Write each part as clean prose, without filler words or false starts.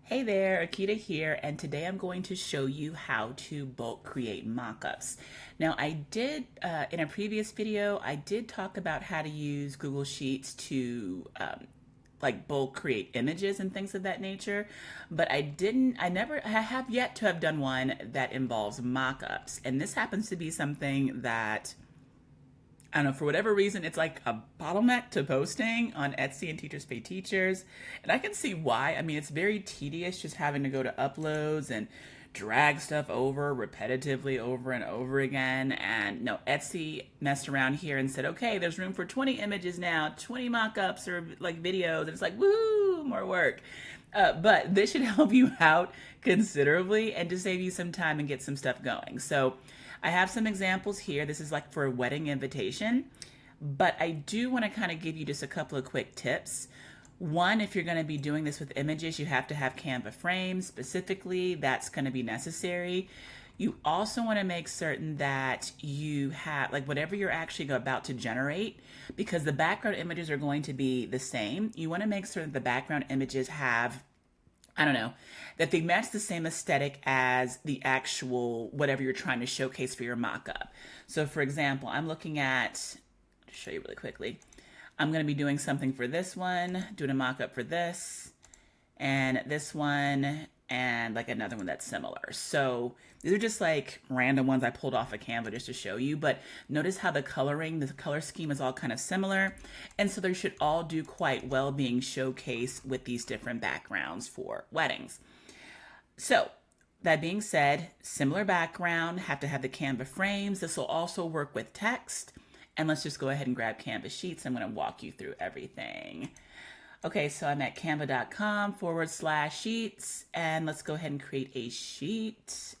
Hey there, Akita here, and today I'm going to show you how to bulk create mockups. Now, I did, in a previous video, I did talk about how to use Google Sheets to like bulk create images and things of that nature, but I have yet to have done one that involves mockups. And this happens to be something that I don't know, for whatever reason, it's like a bottleneck to posting on Etsy and Teachers Pay Teachers. And I can see why. I mean, it's very tedious just having to go to uploads and drag stuff over repetitively over and over again. And no, Etsy messed around here and said, okay, there's room for 20 images now, 20 mock-ups or like videos. And it's like, woo, more work. But this should help you out considerably and to save you some time and get some stuff going. So I have some examples here. This is like for a wedding invitation, but I do want to kind of give you just a couple of quick tips. One, if you're going to be doing this with images, you have to have Canva frames specifically. That's going to be necessary. You also want to make certain that you have like whatever you're actually about to generate, because the background images are going to be the same. You want to make certain that the background images have, I don't know, that they match the same aesthetic as the actual whatever you're trying to showcase for your mock-up. So for example, I'm looking at, to show you really quickly, I'm going to be doing something for this one, doing a mock-up for this, and this one, and like another one that's similar. So these are just like random ones I pulled off of Canva just to show you, but notice how the color scheme is all kind of similar. And so they should all do quite well being showcased with these different backgrounds for weddings. So that being said, similar background, have to have the Canva frames. This will also work with text. And let's just go ahead and grab Canva Sheets. I'm going to walk you through everything. Okay, so I'm at canva.com/sheets, and let's go ahead and create a sheet.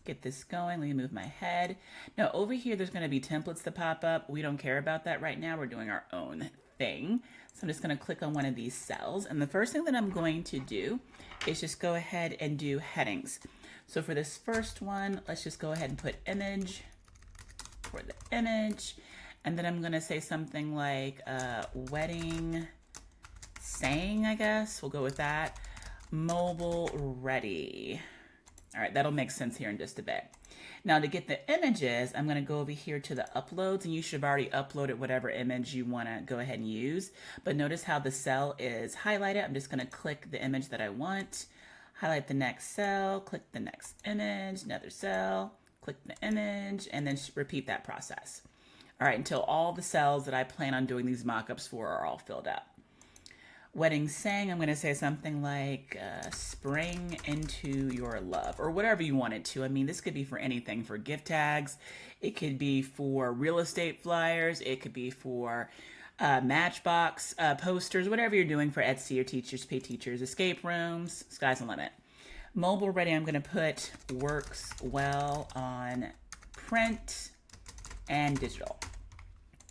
Get this going. Let me move my head. Now over here, there's going to be templates that pop up. We don't care about that right now. We're doing our own thing. So I'm just going to click on one of these cells. And the first thing that I'm going to do is just go ahead and do headings. So for this first one, let's just go ahead and put image for the image. And then I'm going to say something like wedding saying, I guess. We'll go with that. Mobile ready. All right, that'll make sense here in just a bit. Now to get the images, I'm going to go over here to the uploads, and you should have already uploaded whatever image you want to go ahead and use. But notice how the cell is highlighted. I'm just going to click the image that I want, highlight the next cell, click the next image, another cell, click the image, and then repeat that process. All right, until all the cells that I plan on doing these mockups for are all filled up. Wedding saying, I'm going to say something like spring into your love, or whatever you want it to. I mean, this could be for anything, for gift tags. It could be for real estate flyers. It could be for Matchbox posters, whatever you're doing for Etsy or Teachers Pay Teachers, escape rooms, sky's the limit. Mobile ready, I'm going to put works well on print and digital.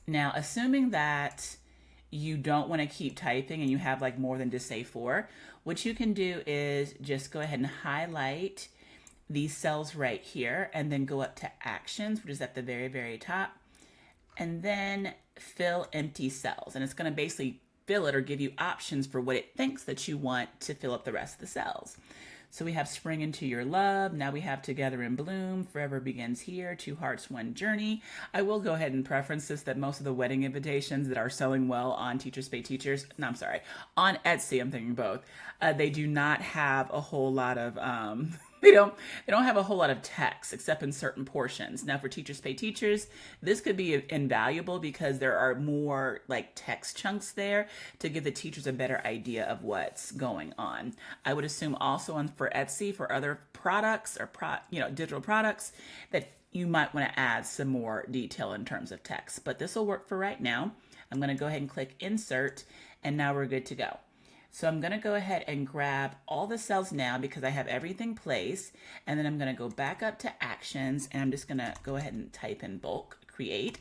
Now, assuming that you don't want to keep typing and you have like more than just say 4, what you can do is just go ahead and highlight these cells right here and then go up to actions, which is at the very, very top, and then fill empty cells. And it's going to basically fill it or give you options for what it thinks that you want to fill up the rest of the cells. So we have spring into your love. Now we have together in bloom, forever begins here, 2 hearts, 1 journey. I will go ahead and preference this that most of the wedding invitations that are selling well on Teachers Pay Teachers, no, I'm sorry, on Etsy, I'm thinking both, they do not have a whole lot of, they don't have a whole lot of text except in certain portions. Now for Teachers Pay Teachers, this could be invaluable because there are more like text chunks there to give the teachers a better idea of what's going on. I would assume also for Etsy, for other products or digital products, that you might want to add some more detail in terms of text, but this will work for right now. I'm going to go ahead and click insert, and now we're good to go. So I'm going to go ahead and grab all the cells now because I have everything placed, and then I'm going to go back up to actions, and I'm just going to go ahead and type in bulk create.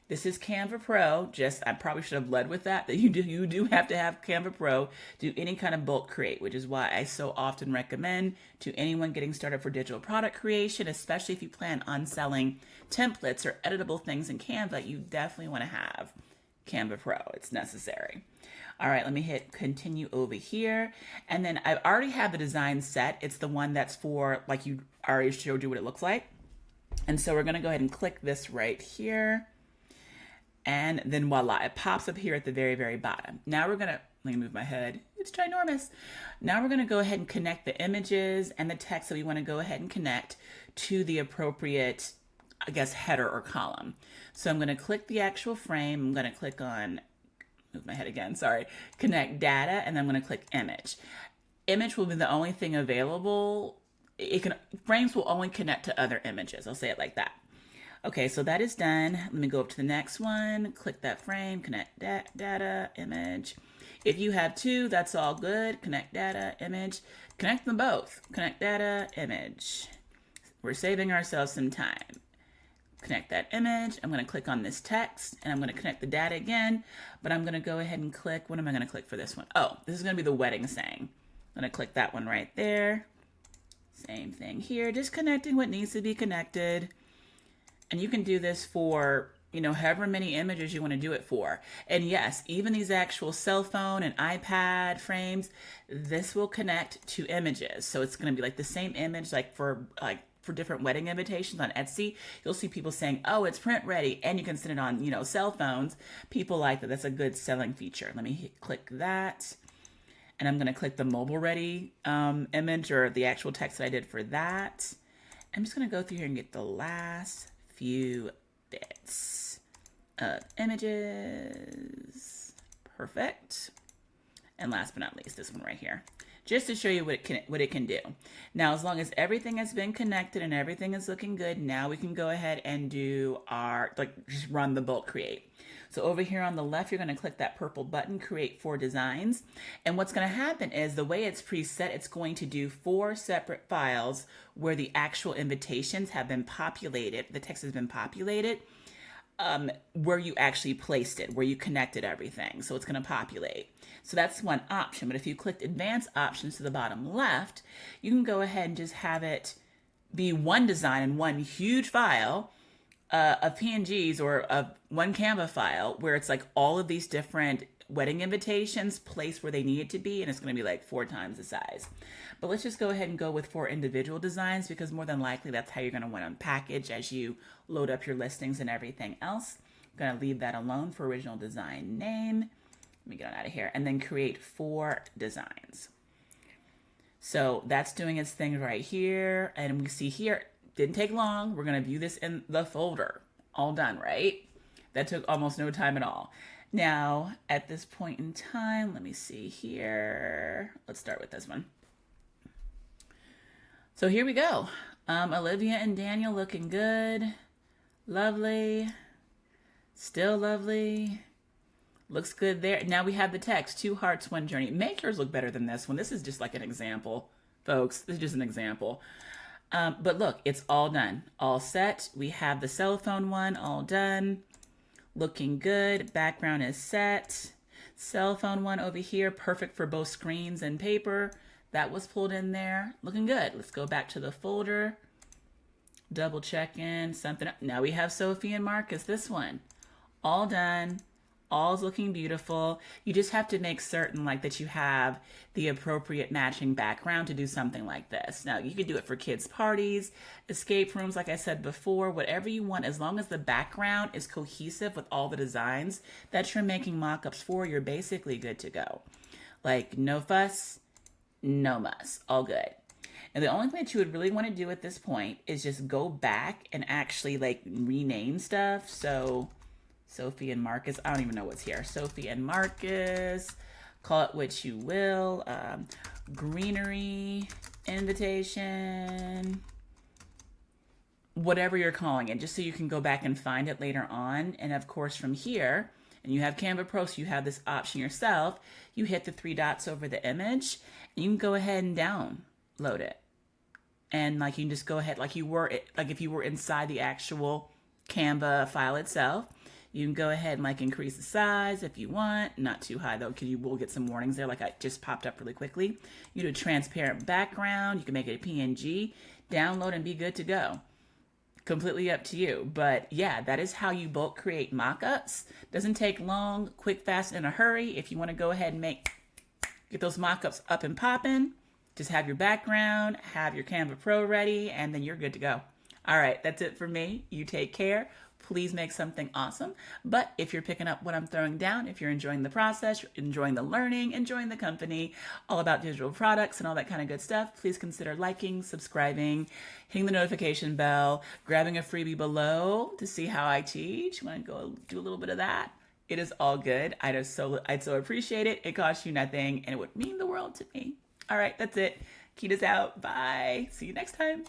This is Canva Pro. I probably should have led with that you do have to have Canva Pro to do any kind of bulk create, which is why I so often recommend to anyone getting started for digital product creation, especially if you plan on selling templates or editable things in Canva, you definitely want to have Canva Pro. It's necessary. All right, let me hit continue over here. And then I already have the design set. It's the one that's for, like you already showed you what it looks like. And so we're gonna go ahead and click this right here. And then voila, it pops up here at the very, very bottom. Now we're gonna, let me move my head. It's ginormous. Now we're gonna go ahead and connect the images and the text that we wanna go ahead and connect to the appropriate, I guess, header or column. So I'm gonna click the actual frame. I'm gonna click on, move my head again, sorry, connect data, and then I'm gonna click image. Image will be the only thing available. Frames will only connect to other images. I'll say it like that. Okay, so that is done. Let me go up to the next one, click that frame, connect data, image. If you have two, that's all good. Connect data, image. Connect them both. Connect data, image. We're saving ourselves some time. Connect that image. I'm going to click on this text, and I'm going to connect the data again, but I'm going to go ahead and click, what am I going to click for this one? Oh, this is going to be the wedding saying. I'm going to click that one right there. Same thing here, just connecting what needs to be connected. And you can do this for, you know, however many images you want to do it for. And yes, even these actual cell phone and iPad frames, this will connect to images. So it's going to be like the same image, like for different wedding invitations on Etsy. You'll see people saying, oh, it's print ready. And you can send it on, you know, cell phones. People like that. That's a good selling feature. Let me click that. And I'm going to click the mobile ready image, or the actual text that I did for that. I'm just going to go through here and get the last few bits of images. Perfect. And last but not least, this one right here, just to show you what it can do. Now, as long as everything has been connected and everything is looking good, now we can go ahead and do our, just run the bulk create. So over here on the left, you're going to click that purple button, create 4 designs. And what's going to happen is the way it's preset, it's going to do 4 separate files where the actual invitations have been populated. The text has been populated where you actually placed it, where you connected everything. So it's going to populate. So that's one option. But if you clicked advanced options to the bottom left, you can go ahead and just have it be one design in one huge file of PNGs, or of one Canva file, where it's like all of these different wedding invitations placed where they need it to be, and it's going to be like 4 times the size. But let's just go ahead and go with 4 individual designs, because more than likely that's how you're going to want to package as you load up your listings and everything else. I'm going to leave that alone for original design name. Let me get on out of here, and then create 4 designs. So that's doing its thing right here, and we see here, didn't take long. We're going to view this in the folder. All done, right? That took almost no time at all. Now, at this point in time, let me see here. Let's start with this one. So here we go. Olivia and Daniel looking good. Lovely. Still lovely. Looks good there. Now we have the text, 2 hearts, 1 journey. Make yours look better than this one. This is just like an example, folks. This is just an example. But look, it's all done, all set. We have the cell phone one all done, looking good. Background is set. Cell phone one over here, perfect for both screens and paper. That was pulled in there, looking good. Let's go back to the folder, double check in something. Now we have Sophie and Marcus, this one, all done. All's looking beautiful. You just have to make certain that you have the appropriate matching background to do something like this. Now, you could do it for kids' parties, escape rooms, like I said before, whatever you want, as long as the background is cohesive with all the designs that you're making mock-ups for, you're basically good to go. Like, no fuss, no muss, all good. And the only thing that you would really want to do at this point is just go back and actually rename stuff. So Sophie and Marcus, I don't even know what's here. Sophie and Marcus, call it what you will. Greenery, invitation, whatever you're calling it, just so you can go back and find it later on. And of course from here, and you have Canva Pro, so you have this option yourself, you hit the 3 dots over the image, and you can go ahead and download it. And you can just go ahead, if you were inside the actual Canva file itself, you can go ahead and increase the size if you want. Not too high though, because you will get some warnings there, like I just popped up really quickly. You do a transparent background. You can make it a PNG, download, and be good to go. Completely up to you. But yeah, that is how you bulk create mock-ups. Doesn't take long, quick, fast, in a hurry. If you want to go ahead and get those mock-ups up and popping, just have your background, have your Canva Pro ready, and then you're good to go. All right, that's it for me. You take care. Please make something awesome. But if you're picking up what I'm throwing down, if you're enjoying the process, enjoying the learning, enjoying the company, all about digital products and all that kind of good stuff, please consider liking, subscribing, hitting the notification bell, grabbing a freebie below to see how I teach. Want to go do a little bit of that? It is all good. I'd so appreciate it. It costs you nothing and it would mean the world to me. All right, that's it. Keita's out. Bye. See you next time.